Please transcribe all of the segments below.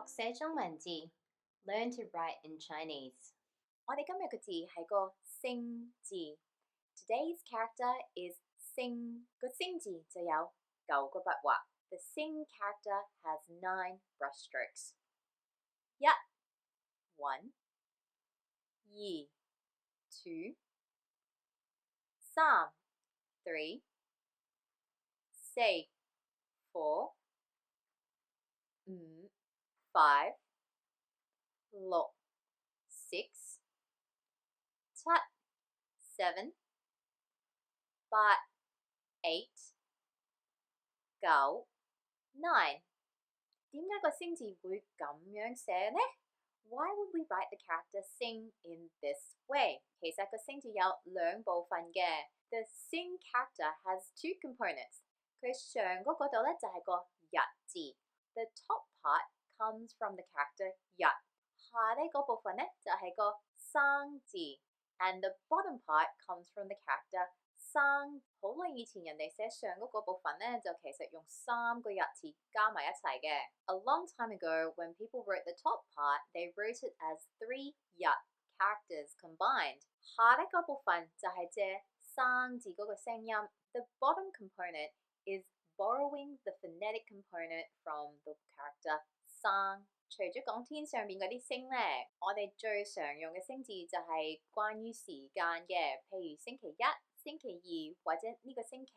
學寫中文字 Learn to write in Chinese 我哋今日嘅字係個星字。Today's character is sing。個星字就有9個筆畫。The sing character has 9 brush strokes。1 1 2 2 3 3 4 4 5 5 6 6 7 7 8 8 9 9。點解個星字會咁樣寫呢？ Why would we write the character sing in this way? 其實個星字有兩部分嘅。The sing character has 2 components。佢上嗰度咧就係個日字。The top part comes from the character 日，下呢嗰部分咧就係個生字。And the bottom part comes from the character 生。好耐以前人哋寫上嗰部分咧，就其實用3個日字加埋一齊嘅。A long time ago, when people wrote the top part, they wrote it as 3 日 characters combined。下呢嗰部分就係借生字嗰個聲音。The bottom component is borrowing the phonetic component from the character 生。除咗講天上面嗰啲星咧，我哋最常用嘅星字就係關於時間嘅，譬如星期一、星期二或者呢個星期。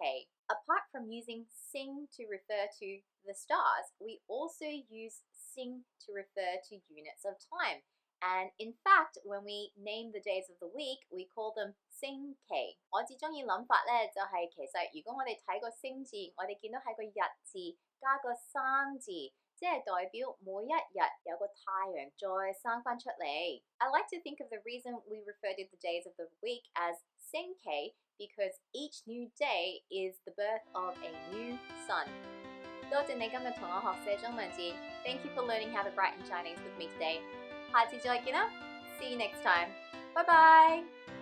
Apart from using sing to refer to the stars, we also use sing to refer to units of time. And in fact, when we name the days of the week, we call them 星期。我至中意諗法咧，就係其實如果我哋睇個星字，我哋見到係個日字加個生字，即係代表每一日有個太陽再生返出嚟。I like to think of the reason we refer to the days of the week as 星期 because each new day is the birth of a new sun。多謝你今日同我學寫中文字。Thank you for learning how to write in Chinese with me today。下次再見啦 ！See you next time。拜拜。